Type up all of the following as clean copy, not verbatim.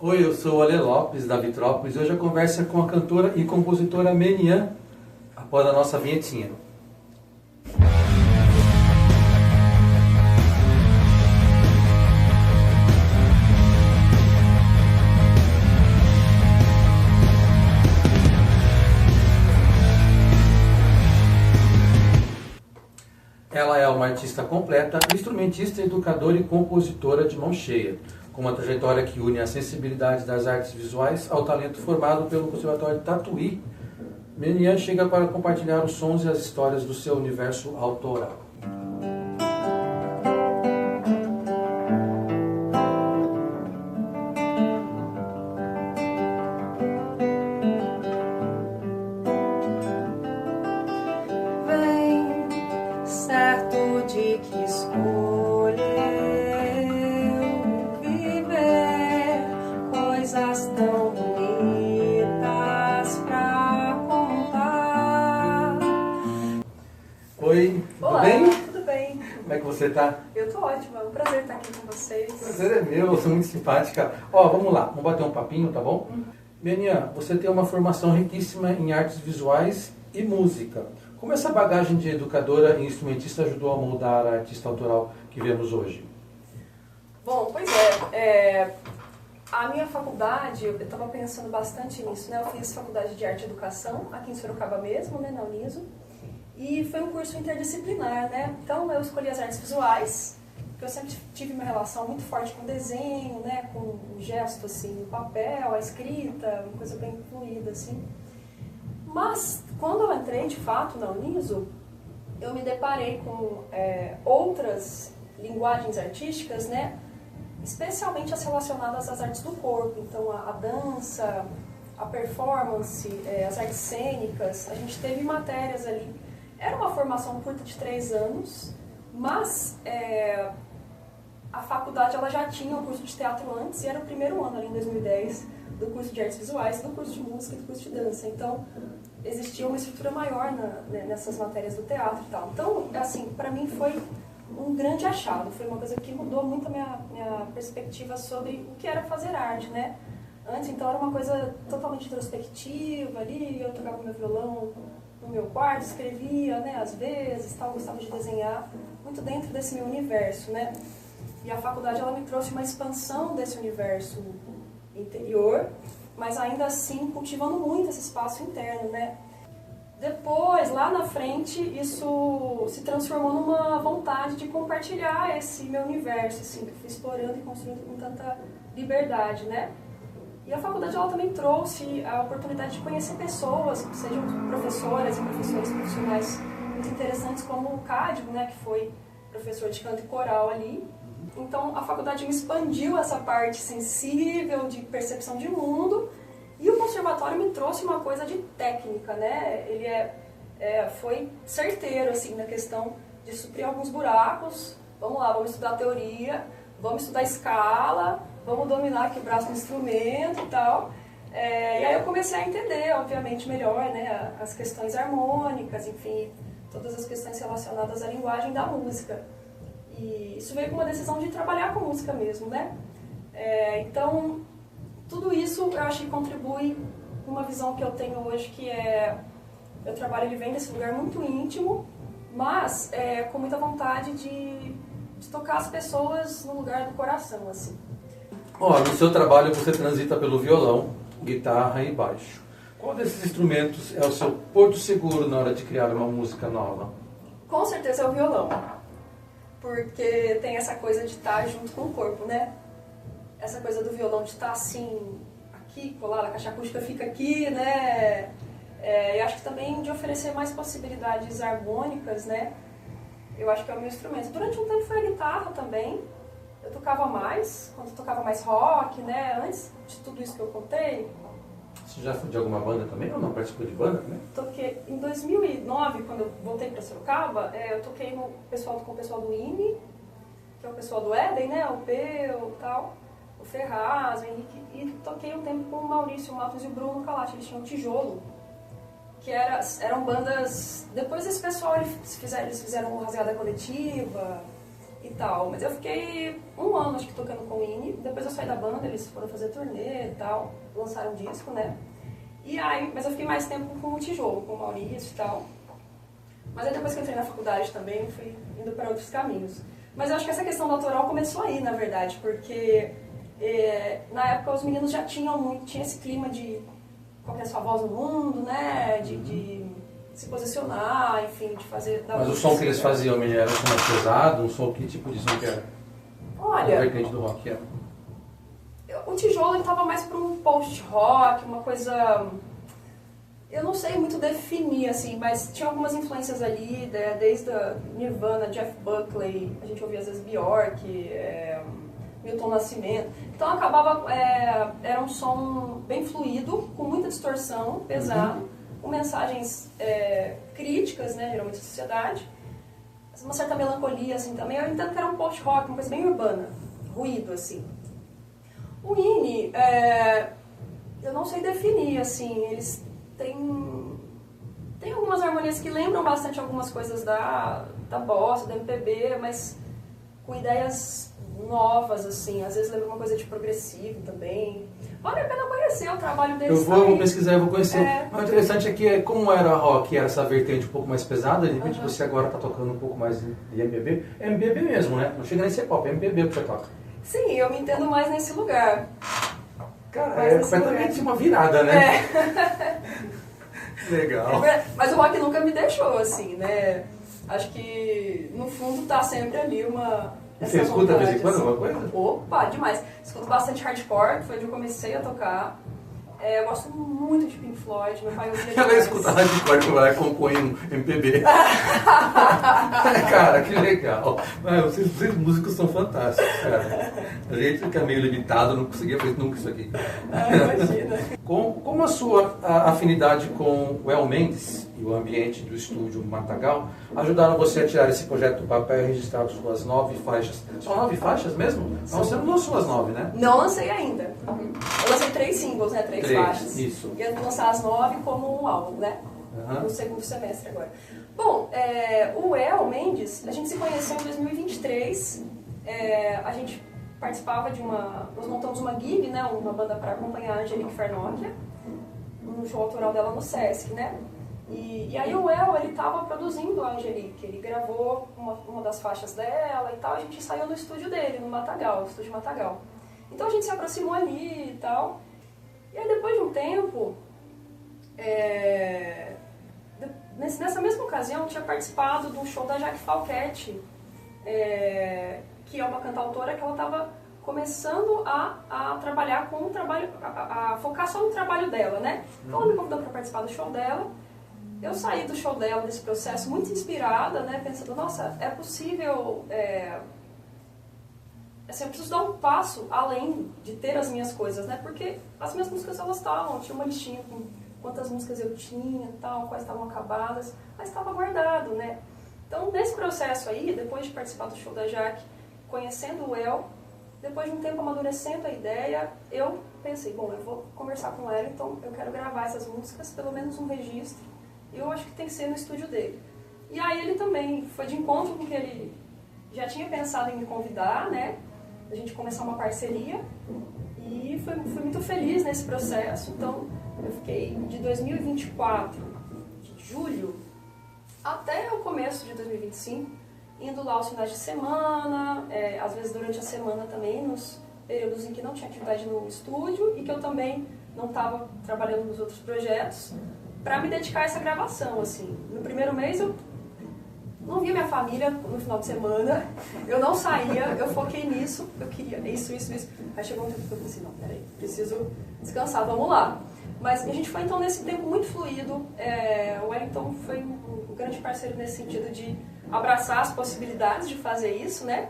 Oi, eu sou o Ale Lopes, da Vitrópolis, e hoje a conversa é com a cantora e compositora Menian, após a nossa vinhetinha. Ela é uma artista completa, instrumentista, educadora e compositora de mão cheia, com uma trajetória que une a sensibilidade das artes visuais ao talento formado pelo Conservatório de Tatuí. Menian chega para compartilhar os sons e as histórias do seu universo autoral. Certo de que escolheu viver coisas tão bonitas pra contar. Oi, tudo Olá, bem? tudo bem? Como é que você tá? Eu tô ótima, é um prazer estar aqui com vocês. O prazer é meu, eu sou muito simpática. Ó, vamos lá, vamos bater um papinho, tá bom? Menian, você tem uma formação riquíssima em artes visuais e música. Como essa bagagem de educadora e instrumentista ajudou a moldar a artista autoral que vemos hoje? Bom, pois a minha faculdade, eu estava pensando bastante nisso, né? Eu fiz faculdade de arte e educação, aqui em Sorocaba mesmo, né, na Uniso, e foi um curso interdisciplinar, né? Então eu escolhi as artes visuais, porque eu sempre tive uma relação muito forte com o desenho, né, com o gesto, assim, no papel, a escrita, uma coisa bem fluida, assim. Mas, quando eu entrei, de fato, na Uniso, eu me deparei com outras linguagens artísticas, né? Especialmente as relacionadas às artes do corpo. Então, a dança, a performance, as artes cênicas. A gente teve matérias ali. Era uma formação curta de 3 anos, mas a faculdade ela já tinha um curso de teatro antes, e era o primeiro ano, ali em 2010, do curso de artes visuais, do curso de música e do curso de dança. Então, existia uma estrutura maior nessas matérias do teatro e tal. Então, assim, para mim foi um grande achado. Foi uma coisa que mudou muito a minha perspectiva sobre o que era fazer arte, né? Antes, então, era uma coisa totalmente introspectiva ali, eu tocava meu violão no meu quarto, escrevia, né, às vezes, tal, gostava de desenhar, muito dentro desse meu universo, né? E a faculdade, ela me trouxe uma expansão desse universo interior, mas ainda assim cultivando muito esse espaço interno, né? Depois, lá na frente, isso se transformou numa vontade de compartilhar esse meu universo, assim, que eu fui explorando e construindo com tanta liberdade, né? E a faculdade, ela também trouxe a oportunidade de conhecer pessoas, que sejam professoras e professores profissionais muito interessantes, como o Cádio, né, que foi professor de canto e coral ali. Então, a faculdade me expandiu essa parte sensível, de percepção de mundo, e o conservatório me trouxe uma coisa de técnica, né? Ele foi certeiro, assim, na questão de suprir alguns buracos. Vamos lá, vamos estudar teoria, vamos estudar escala, vamos dominar aqui o braço do instrumento e tal. E aí eu comecei a entender, obviamente, melhor, né, as questões harmônicas, enfim, todas as questões relacionadas à linguagem da música. E isso veio com uma decisão de trabalhar com música mesmo, né? Então, tudo isso eu acho que contribui com uma visão que eu tenho hoje, que meu trabalho ele vem desse lugar muito íntimo, mas com muita vontade de tocar as pessoas no lugar do coração, assim. Ó, no seu trabalho você transita pelo violão, guitarra e baixo. Qual desses instrumentos é o seu porto seguro na hora de criar uma música nova? Com certeza é o violão. Porque tem essa coisa de estar junto com o corpo, né? Essa coisa do violão de estar assim, aqui, colado, a caixa acústica fica aqui, né? E acho que também de oferecer mais possibilidades harmônicas, né? Eu acho que é o meu instrumento. Durante um tempo foi a guitarra também. Eu tocava mais, quando eu tocava mais rock, né? Antes de tudo isso que eu contei. Você já foi de alguma banda também ou não participou de banda também? Toquei em 2009, quando eu voltei para Sorocaba, eu toquei com o pessoal do IME, que é o pessoal do Éden, né? O Peu, tal, o Ferraz, o Henrique, e toquei um tempo com o Maurício Matos e o Bruno Calati. Eles tinham um Tijolo, que eram bandas. Depois esse pessoal eles fizeram Rasgada Coletiva, e tal. Mas eu fiquei um ano, acho que, tocando com o INI. Depois eu saí da banda, eles foram fazer turnê e tal, lançaram um disco, né? E aí, mas eu fiquei mais tempo com o Tijolo, com o Maurício e tal. Mas aí depois que eu entrei na faculdade também, eu fui indo para outros caminhos. Mas eu acho que essa questão do autoral começou aí, na verdade, porque na época os meninos já tinha esse clima de qual que é a sua voz no mundo, né? De se posicionar, enfim, de fazer... Mas o som que eles faziam, era um som mais pesado? Um som, que tipo de som que era? Olha... A vertente do rock era? O Tijolo estava mais para um post-rock, uma coisa... Eu não sei muito definir, assim, mas tinha algumas influências ali, né, desde a Nirvana, Jeff Buckley, a gente ouvia às vezes Bjork, Milton Nascimento. Então acabava, era um som bem fluido, com muita distorção, pesado, com mensagens críticas, né, geralmente da sociedade, uma certa melancolia, assim, também. Eu entendo que era um post-rock, uma coisa bem urbana, ruído, assim. O INI, eu não sei definir, assim, eles têm algumas harmonias que lembram bastante algumas coisas da bossa, da MPB, mas com ideias novas, assim, às vezes lembra uma coisa de progressivo também. Vale a pena conhecer o trabalho deles. Eu vou pesquisar, eu vou conhecer. Mas o interessante é que, como era rock, era essa vertente um pouco mais pesada, de repente você agora está tocando um pouco mais de MPB. É MPB mesmo, né? Não chega nem a ser pop, é MPB que você toca. Sim, eu me entendo mais nesse lugar. Cara, é completamente uma virada, né? Legal. Mas o rock nunca me deixou, assim, né? Acho que, no fundo, tá sempre ali uma... Você escuta de vez em quando alguma coisa? Opa, demais. Escuto bastante hardcore, que foi onde eu comecei a tocar. Eu gosto muito de Pink Floyd, meu pai ouvia demais. Ela escuta hardcore que vai compõe um MPB. Cara, que legal. Vocês músicos são fantásticos, cara. A gente fica meio limitado, não conseguia fazer nunca isso aqui. Imagina. Como a sua afinidade com o El Mendes e o ambiente do estúdio Matagal ajudaram você a tirar esse projeto do papel e registrar suas 9 faixas? São 9 faixas mesmo? Não, você não lançou as 9, né? Não lancei ainda. Eu lancei 3 singles, né? 3 faixas. Isso. E eu vou lançar as 9 como um álbum, né? No segundo semestre agora. Bom, o El Mendes, a gente se conheceu em 2023. A gente participava nós montamos uma gig, né? Uma banda para acompanhar a Angelique Farnokia, um show autoral dela no Sesc, né? E aí o El, ele estava produzindo a Angelique, ele gravou uma das faixas dela e tal, a gente saiu no estúdio dele, no Matagal, no estúdio Matagal. Então a gente se aproximou ali e tal. E aí depois de um tempo, nessa mesma ocasião, eu tinha participado de um show da Jaque Falquete, que é uma cantautora que ela estava começando a trabalhar com o trabalho, a focar só no trabalho dela, né? Então ela me convidou para participar do show dela. Eu saí do show dela, desse processo, muito inspirada, né? Pensando, nossa, é possível... assim, eu preciso dar um passo além de ter as minhas coisas, né? Porque as minhas músicas, elas estavam, tinha uma listinha com quantas músicas eu tinha e tal, quais estavam acabadas, mas estava guardado, né? Então, nesse processo aí, depois de participar do show da Jaque, conhecendo o El, depois de um tempo amadurecendo a ideia, eu pensei, bom, eu vou conversar com ela, então eu quero gravar essas músicas, pelo menos um registro, e eu acho que tem que ser no estúdio dele. E aí ele também foi de encontro com que ele já tinha pensado em me convidar, né? A gente começar uma parceria, e fui muito feliz nesse processo. Então, eu fiquei de 2024, de julho, até o começo de 2025, indo lá aos finais de semana, às vezes durante a semana também, nos períodos em que não tinha atividade no estúdio e que eu também não estava trabalhando nos outros projetos, para me dedicar a essa gravação, assim. No primeiro mês eu não via minha família no final de semana, eu não saía, eu foquei nisso, eu queria isso. Aí chegou um tempo que eu falei assim, não, peraí, preciso descansar, vamos lá. Mas a gente foi então nesse tempo muito fluido, o Wellington foi um grande parceiro nesse sentido de abraçar as possibilidades de fazer isso, né?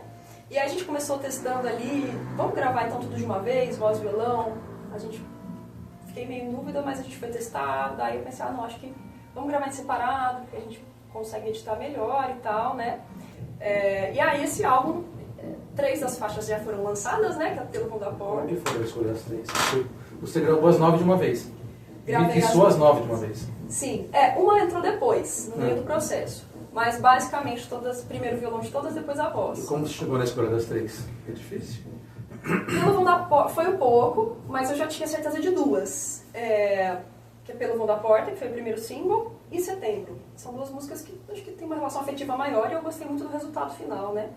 E aí a gente começou testando ali, vamos gravar então tudo de uma vez, voz, violão, fiquei meio em dúvida, mas a gente foi testar, daí eu pensei, não, acho que vamos gravar em separado, porque a gente consegue editar melhor e tal, né? E aí esse álbum, 3 das faixas já foram lançadas, né? Que é o Pelo Fundo da Porta. Como que foi a escolha das 3? Você gravou as 9 de uma vez? Gravei e mixou as 9 de uma vez? Sim. Uma entrou depois, no meio do processo. Mas basicamente primeiro violão de todas, depois a voz. E como você chegou na escolha das três? É difícil? Pelo Vão da Porta foi um pouco, mas eu já tinha certeza de duas. Que é Pelo Vão da Porta, que foi o primeiro single, e Setembro. São duas músicas que acho que tem uma relação afetiva maior e eu gostei muito do resultado final, né?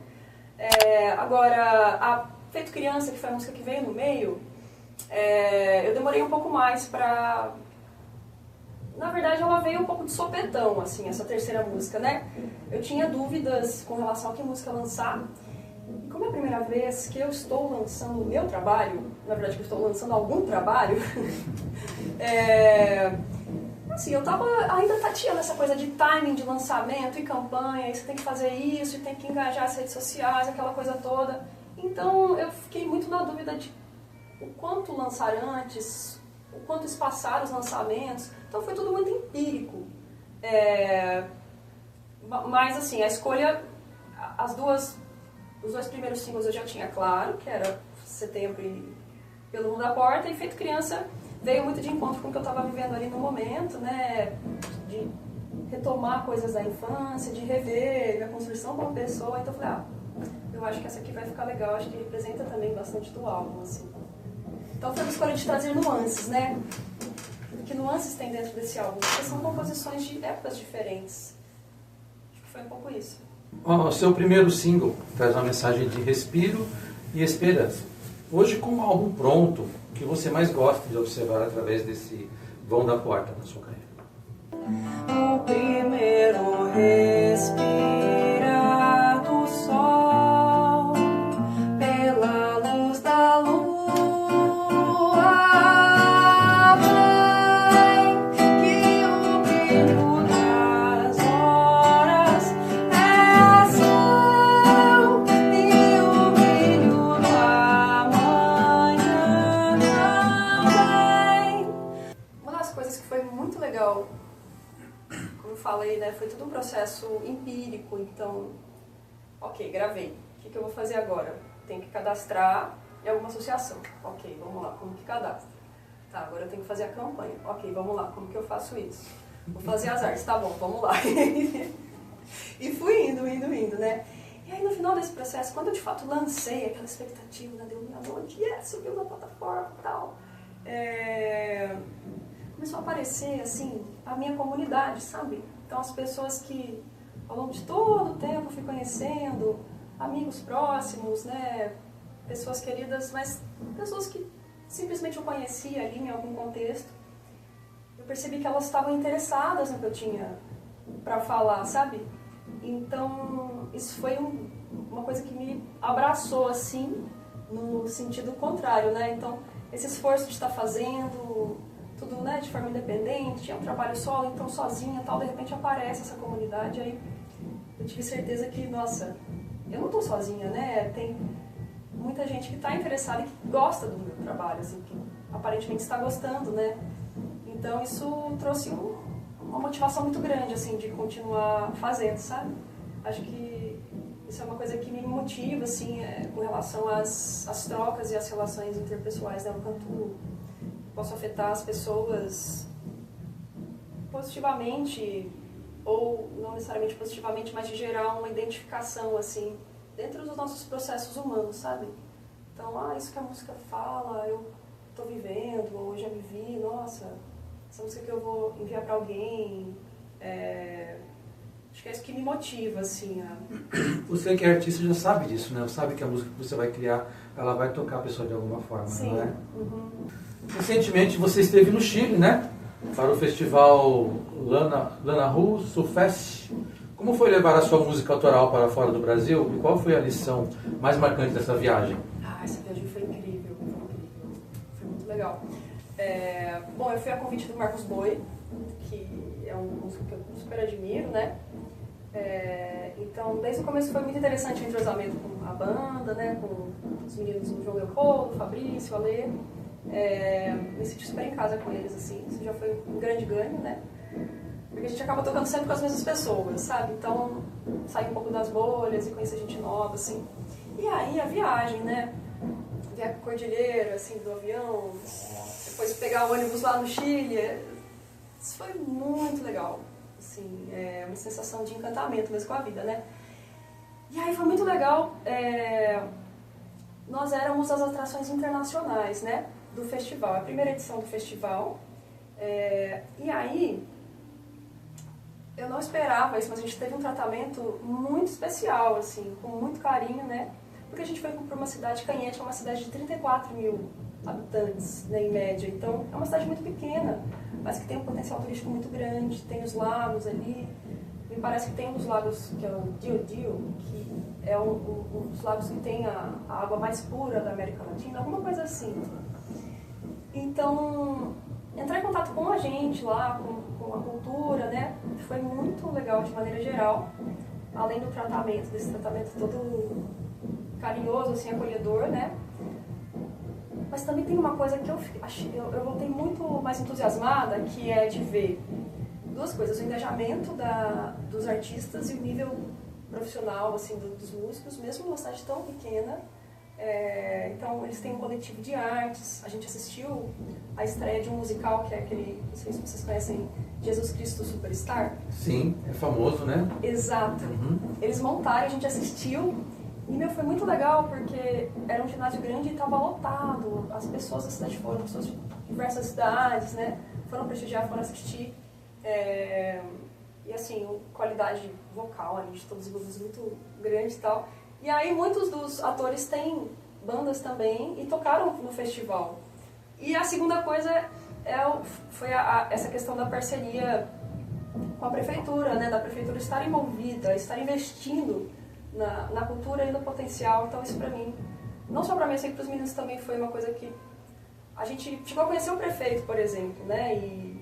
Agora, a Feito Criança, que foi a música que veio no meio, eu demorei um pouco mais pra... Na verdade, ela veio um pouco de sopetão, assim, essa terceira música, né? Eu tinha dúvidas com relação a que música lançar. E como é a primeira vez que eu estou lançando o meu trabalho, na verdade que eu estou lançando algum trabalho, assim, eu tava ainda tateando essa coisa de timing de lançamento e campanha, e você tem que fazer isso, e tem que engajar as redes sociais, aquela coisa toda. Então eu fiquei muito na dúvida de o quanto lançar antes, o quanto espaçar os lançamentos. Então foi tudo muito empírico. Mas assim, a escolha, os dois primeiros singles eu já tinha claro, que era Setembro e Pelo Vão da Porta, e Feito Criança veio muito de encontro com o que eu estava vivendo ali no momento, né? De retomar coisas da infância, de rever minha construção como pessoa. Então eu falei, eu acho que essa aqui vai ficar legal, acho que representa também bastante do álbum, assim. Então foi uma escolha de trazer nuances, né? Que nuances tem dentro desse álbum? Porque são composições de épocas diferentes. Acho que foi um pouco isso. O seu primeiro single traz uma mensagem de respiro e esperança. Hoje, com o álbum pronto, o que você mais gosta de observar através desse Vão da Porta na sua carreira? O primeiro respirar do sol pela luz da lua, mãe, que o brilho das horas é ação e o brilho da manhã também. Uma das coisas que foi muito legal, como eu falei, né, foi tudo um processo empírico, então, ok, gravei. O que eu vou fazer agora? Tenho que cadastrar em alguma associação. Ok, vamos lá, como que cadastra? Tá, agora eu tenho que fazer a campanha. Ok, vamos lá, como que eu faço isso? Vou fazer as artes, tá bom, vamos lá. E fui indo, né? E aí no final desse processo, quando eu de fato lancei aquela expectativa, né, deu meia-noite, subiu na plataforma e tal, começou a aparecer, assim, a minha comunidade, sabe? Então, as pessoas que, ao longo de todo o tempo, fui conhecendo, amigos próximos, né? Pessoas queridas, mas pessoas que simplesmente eu conhecia ali em algum contexto. Eu percebi que elas estavam interessadas no que eu tinha para falar, sabe? Então, isso foi uma coisa que me abraçou, assim, no sentido contrário, né? Então, esse esforço de estar fazendo tudo, né, de forma independente, tinha um trabalho solo, então sozinha, tal, de repente aparece essa comunidade, aí eu tive certeza que, nossa, eu não estou sozinha, né? Tem muita gente que está interessada e que gosta do meu trabalho, assim, que aparentemente está gostando, né? Então isso trouxe uma motivação muito grande, assim, de continuar fazendo, sabe? Acho que isso é uma coisa que me motiva, assim, com relação às trocas e às relações interpessoais, né? O quanto posso afetar as pessoas positivamente, ou não necessariamente positivamente, mas de gerar uma identificação, assim, dentro dos nossos processos humanos, sabe? Então, isso que a música fala, eu tô vivendo, ou eu já vivi, nossa, essa música que eu vou enviar para alguém, acho que é isso que me motiva, assim. Você que é artista já sabe disso, né? Sabe que a música que você vai criar, ela vai tocar a pessoa de alguma forma, sim, não é? Uhum. Recentemente você esteve no Chile, né? Para o festival Lana Ru Sulfest. Como foi levar a sua música autoral para fora do Brasil e qual foi a lição mais marcante dessa viagem? Essa viagem foi incrível, foi muito legal. Bom, eu fui a convite do Marcos Boi, que é um músico que eu super admiro, né? Então, desde o começo foi muito interessante o entrosamento com a banda, né? Com os meninos do João Leopoldo, o Fabrício, o Alê. Me senti super em casa com eles, assim, isso já foi um grande ganho, né? Porque a gente acaba tocando sempre com as mesmas pessoas, sabe? Então, sair um pouco das bolhas e conhecer gente nova, assim. E aí, a viagem, né? Ver a cordilheira, assim, do avião, depois pegar o ônibus lá no Chile, isso foi muito legal. assim, uma sensação de encantamento mesmo com a vida, né? E aí foi muito legal, nós éramos as atrações internacionais, né, do festival, a primeira edição do festival, e aí eu não esperava isso, mas a gente teve um tratamento muito especial, assim, com muito carinho, né, porque a gente foi para uma cidade, Canhete, é uma cidade de 34 mil habitantes, né, em média, então é uma cidade muito pequena, mas que tem um potencial turístico muito grande, tem os lagos ali. Me parece que tem um dos lagos, que é o Dio, que é um dos lagos que tem a água mais pura da América Latina, alguma coisa assim. Então, entrar em contato com a gente lá, com a cultura, né, foi muito legal de maneira geral, além do tratamento, desse tratamento todo carinhoso, assim, acolhedor, né. Mas também tem uma coisa que eu voltei muito mais entusiasmada, que é de ver duas coisas, o engajamento dos artistas e o nível profissional assim, dos músicos, mesmo numa cidade tão pequena. Então, eles têm um coletivo de artes. A gente assistiu a estreia de um musical, que é aquele, não sei se vocês conhecem, Jesus Cristo Superstar. Sim, é famoso, né? Exato. Uhum. Eles montaram, a gente assistiu, e foi muito legal, porque era um ginásio grande e estava lotado. As pessoas da cidade foram, pessoas de diversas cidades, né? Foram prestigiar, foram assistir. E assim, qualidade vocal ali, de todos os grupos muito grande e tal. E aí muitos dos atores têm bandas também e tocaram no festival. E a segunda coisa foi essa questão da parceria com a prefeitura, né? Da prefeitura estar envolvida, estar investindo na cultura e no potencial. Então isso pra mim, não só pra mim, eu sei que pros meninos também foi uma coisa que a gente chegou a conhecer o prefeito, por exemplo, né? E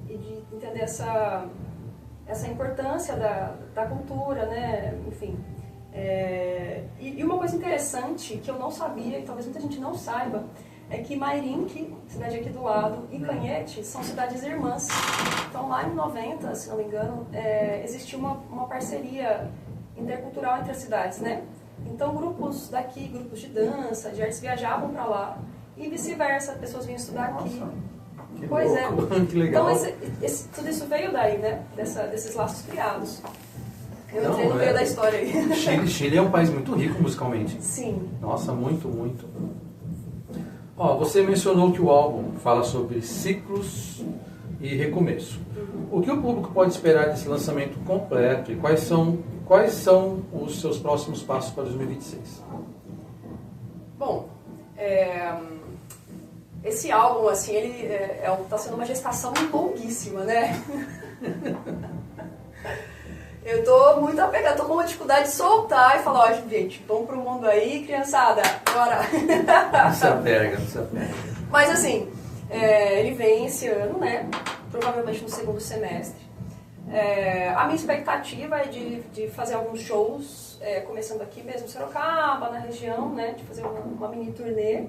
de entender essa importância da cultura, né? Enfim. E uma coisa interessante que eu não sabia, e talvez muita gente não saiba, é que Mairinque, cidade aqui do lado, e Canhete são cidades irmãs. Então lá em 90, se não me engano, existiu uma parceria intercultural entre as cidades, né? Então grupos daqui, grupos de dança, de artes viajavam para lá e vice-versa, pessoas vinham estudar aqui. Que pois louco, é. Que legal. Então tudo isso veio daí, né? Desses laços criados. Eu entrei no meio da história aí. Chile é um país muito rico musicalmente. Sim. Nossa, muito, muito. Você mencionou que o álbum fala sobre ciclos e recomeço. O que o público pode esperar desse lançamento completo e quais são os seus próximos passos para 2026? Bom, esse álbum, assim, ele tá sendo uma gestação longuíssima, né? Eu tô muito apegada, tô com uma dificuldade de soltar e falar, gente, vamos pro mundo aí, criançada, bora! Não se apega. Mas assim, ele vem esse ano, né? Provavelmente no segundo semestre. A minha expectativa é de fazer alguns shows, começando aqui mesmo em Sorocaba, na região, né? De fazer uma mini turnê.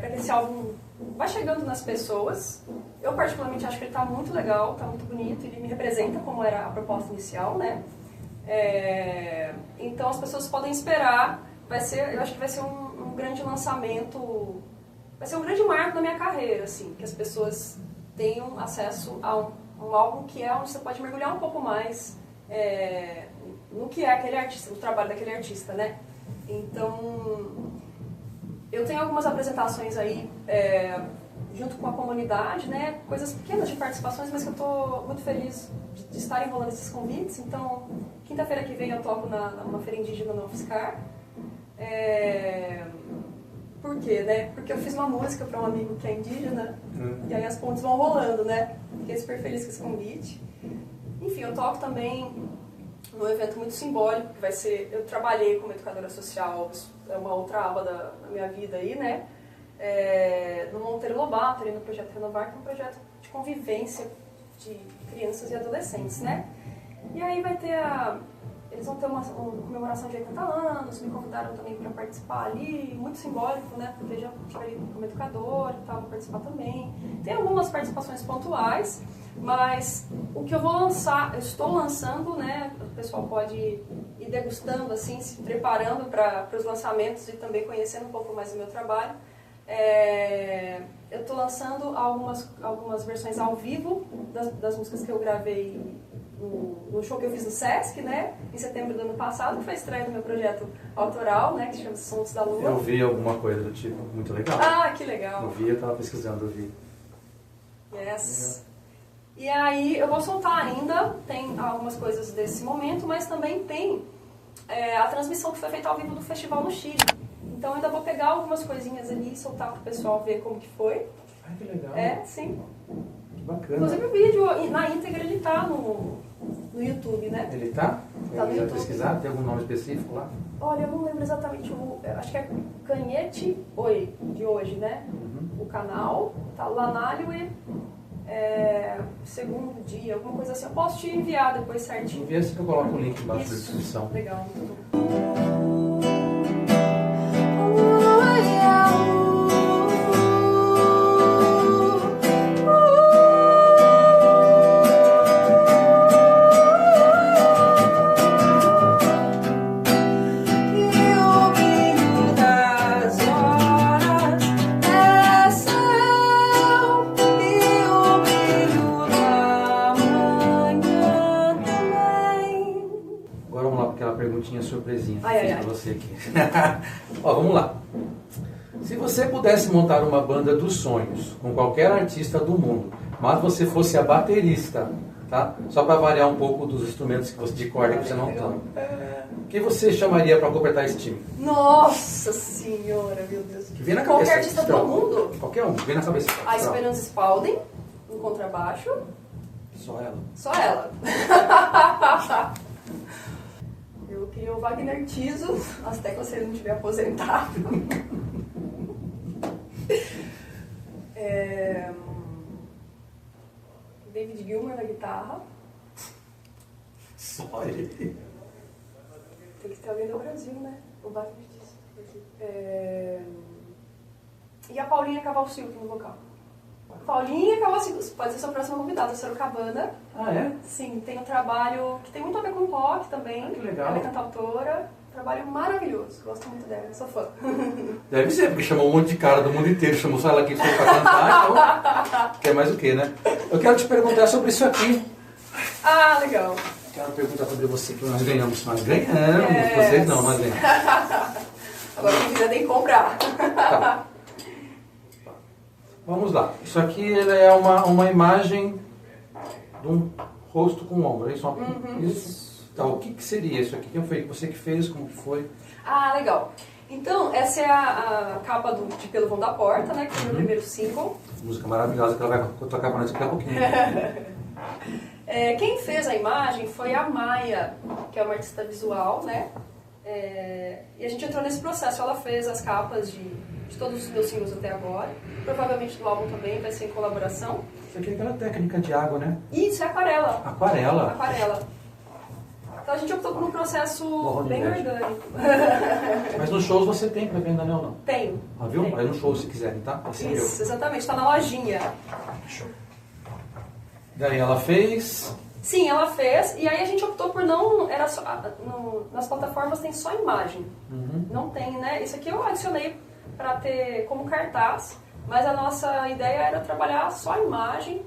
Para que esse álbum vá chegando nas pessoas. Eu particularmente acho que ele está muito legal, está muito bonito, ele me representa como era a proposta inicial, né? Então as pessoas podem esperar, eu acho que vai ser um grande lançamento, vai ser um grande marco na minha carreira, assim, que as pessoas tenham acesso a um álbum que é onde você pode mergulhar um pouco mais no que é aquele artista, no trabalho daquele artista, né? Então, eu tenho algumas apresentações aí junto com a comunidade, né? Coisas pequenas de participações, mas que eu estou muito feliz de estar enrolando esses convites. Então, quinta-feira que vem eu toco numa feira indígena no UFSCar. Por quê, né? Porque eu fiz uma música para um amigo que é indígena e aí as pontes vão rolando, né? Fiquei super feliz com esse convite. Enfim, eu toco também num evento muito simbólico, que vai ser... Eu trabalhei como educadora social, é uma outra aba da minha vida aí, né? No Monteiro Lobato, ali no Projeto Renovar, que é um projeto de convivência de crianças e adolescentes, né? E aí vai ter eles vão ter uma comemoração de 80 anos, me convidaram também para participar ali, muito simbólico, né? Porque já estive ali como educadora e tal, vou participar também. Tem algumas participações pontuais, mas o que eu vou lançar, eu estou lançando, né? O pessoal pode ir degustando, assim, se preparando para os lançamentos e também conhecendo um pouco mais do meu trabalho. Eu estou lançando algumas versões ao vivo das músicas que eu gravei no show que eu fiz no Sesc, né? Em setembro do ano passado, que foi a estreia do meu projeto autoral, né? Que se chama Sons da Lua. Eu vi alguma coisa do tipo, muito legal. Ah, que legal. Eu vi, eu tava pesquisando, eu vi. Yes. E aí eu vou soltar ainda, tem algumas coisas desse momento, mas também tem a transmissão que foi feita ao vivo do festival no Chile. Então eu ainda vou pegar algumas coisinhas ali e soltar pro pessoal ver como que foi. Ai, que legal. Sim. Que bacana. Inclusive o vídeo, na íntegra, ele tá no YouTube, né? Ele tá? Tá no YouTube. Pesquisar? Tem algum nome específico lá? Olha, eu não lembro exatamente acho que é Canhete Oi, de hoje, né? Uhum. O canal, tá Lanalho e segundo dia, alguma coisa assim. Eu posso te enviar depois certinho. Envia se eu coloco o link embaixo da Isso. descrição. Legal. Perguntinha surpresinha ai. pra você aqui. Ó, vamos lá. Se você pudesse montar uma banda dos sonhos com qualquer artista do mundo, mas você fosse a baterista, tá? Só para variar um pouco dos instrumentos que você de corda que você não toca. O que você chamaria para completar esse time? Nossa senhora, meu Deus. Que vem na cabeça. Qualquer artista do mundo? Qualquer um, vem na cabeça. A Esperança Spalding, no contrabaixo. Só ela. Só ela. Eu queria o Wagner Tiso, até que você não estiver aposentado. David Gilmour na guitarra. Só ele. Tem que ter alguém do Brasil, né? O Wagner Tiso. E a Paulinha Cavalcilto no vocal. Paulinha Cavalcilto, pode ser sua próxima convidada, Sorocabana. Ah, é? Sim, tem um trabalho que tem muito a ver com rock também. Ah, que legal. Ela é cantautora. Trabalho maravilhoso, gosto muito dela, sou fã. Deve ser, porque chamou um monte de cara do mundo inteiro, chamou só ela aqui pra cantar, então quer mais o quê, né? Eu quero te perguntar sobre isso aqui. Ah, legal. Quero perguntar sobre você, que nós ganhamos. Nós ganhamos, vocês não, nós ganhamos. Agora quem quiser tem que comprar. Tá. Vamos lá. Isso aqui é uma imagem de um rosto com ombro, é isso? Isso. Então, o que seria isso aqui? Quem foi você que fez? Como que foi? Ah, legal. Então, essa é a capa de Pelo Vão da Porta, né? Que foi o meu primeiro single. Música maravilhosa que ela vai tocar para nós daqui a pouquinho. Quem fez a imagem foi a Maia, que é uma artista visual, né? E a gente entrou nesse processo. Ela fez as capas de todos os meus singles até agora. Provavelmente do álbum também vai ser em colaboração. Isso aqui é aquela técnica de água, né? Isso, é aquarela. Aquarela? Aquarela. Então a gente optou por um processo bem orgânico. Mas nos shows você tem para venda, não? Tenho. Ah, viu? Tenho. Aí no show se quiserem, tá? Assim Isso, exatamente. Está na lojinha. Show. Daí ela fez... Sim, ela fez. E aí a gente optou por não... Era só, nas plataformas tem só imagem. Uhum. Não tem, né? Isso aqui eu adicionei para ter como cartaz. Mas a nossa ideia era trabalhar só a imagem.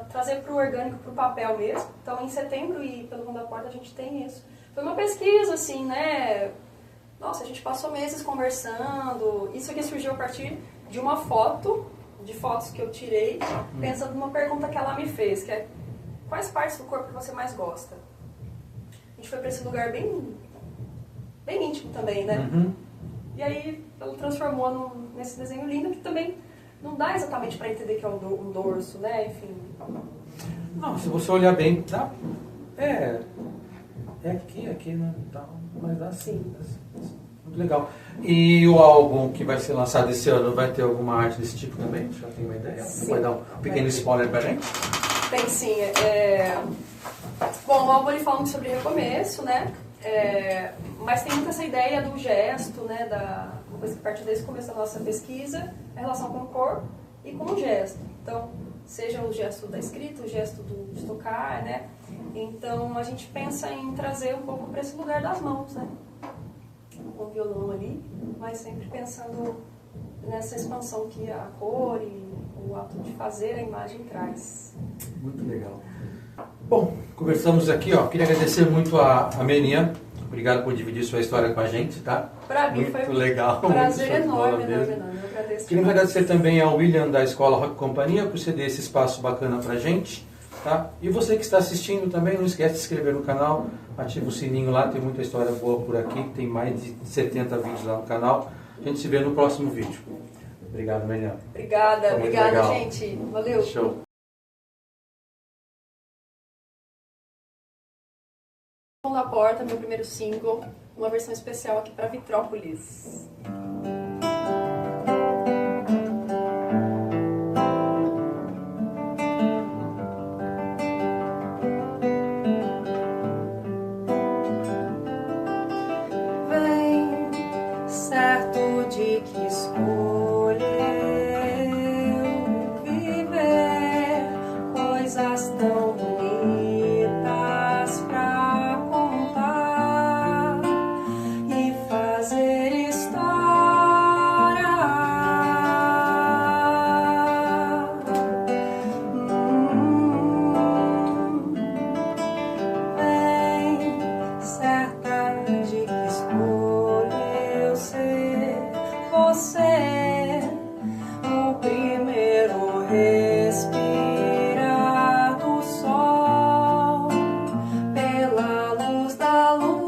Trazer para o orgânico, para o papel mesmo. Então, em setembro e Pelo Vão da Porta, a gente tem isso. Foi uma pesquisa, assim, né? Nossa, a gente passou meses conversando. Isso aqui surgiu a partir de uma foto, de fotos que eu tirei, pensando numa pergunta que ela me fez, que é: quais partes do corpo que você mais gosta? A gente foi para esse lugar bem íntimo também, né? Uhum. E aí, ela transformou nesse desenho lindo, que também não dá exatamente para entender que é um dorso, né? Enfim. Não, se você olhar bem, dá. É aqui, né? Tá, mas dá sim. Muito legal. E o álbum que vai ser lançado esse ano vai ter alguma arte desse tipo também? Já tem uma ideia? Sim. Vai dar um pequeno spoiler pra gente? Tem sim. Bom, o álbum ele fala muito sobre recomeço, né? Mas tem muito essa ideia do gesto, né? Uma coisa que parte desde o começo da nossa pesquisa, a relação com o corpo e com o gesto. Então, seja o gesto da escrita, o gesto de tocar, né? Então, a gente pensa em trazer um pouco para esse lugar das mãos, né? Com o violão ali, mas sempre pensando nessa expansão que a cor e o ato de fazer a imagem traz. Muito legal. Bom, conversamos aqui, ó. Queria agradecer muito a Menian. Obrigado por dividir sua história com a gente, tá? Para mim muito foi legal, um prazer muito enorme. mesmo. Eu agradeço. Queria agradecer também ao William da Escola Rock Companhia por ceder esse espaço bacana pra gente, tá? E você que está assistindo também, não esquece de se inscrever no canal, ativa o sininho lá, tem muita história boa por aqui, tem mais de 70 vídeos lá no canal. A gente se vê no próximo vídeo. Obrigado, Menian. Obrigada, gente. Valeu. Show. Da Porta, meu primeiro single, uma versão especial aqui para Vitrópolis. Vem, certo de que escolheu viver coisas tão bonitas pra contar e fazer história. Vem, certa de que escolheu ser você, o primeiro respirar do sol, pela luz da lua.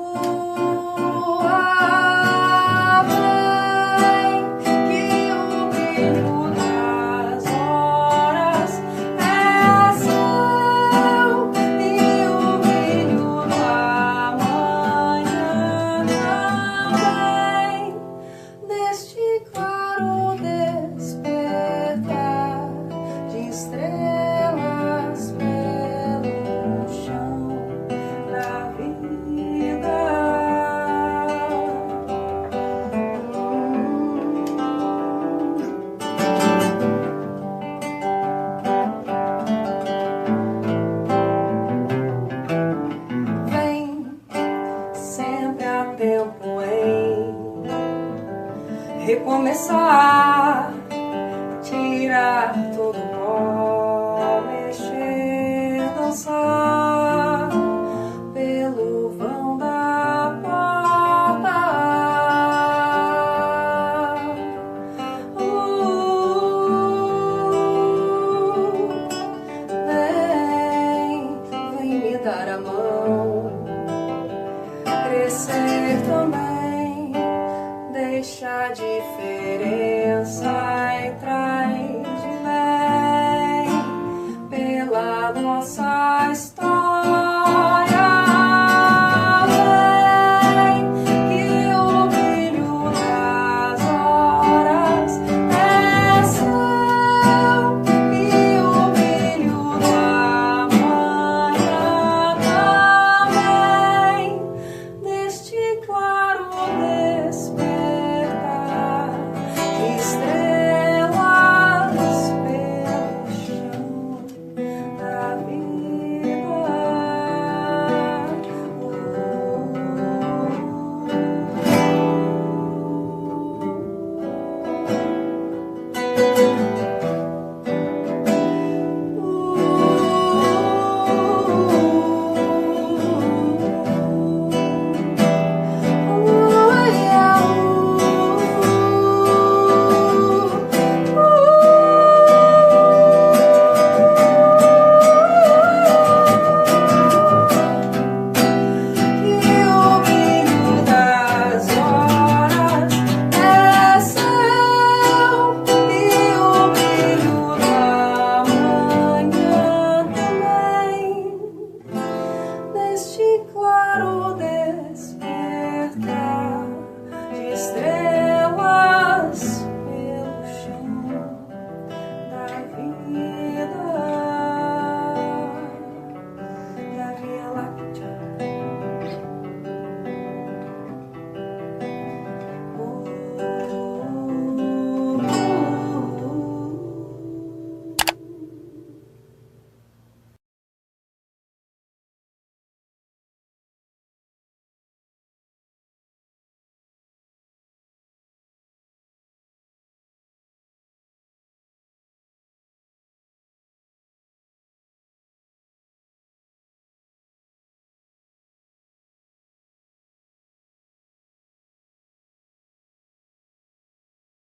Vem, que o brilho das horas é ação e o brilho do amanhã também, deste claro despertar de estrelas pelo chão da vida. Vem, sempre há tempo em recomeçar, tirar todo o pó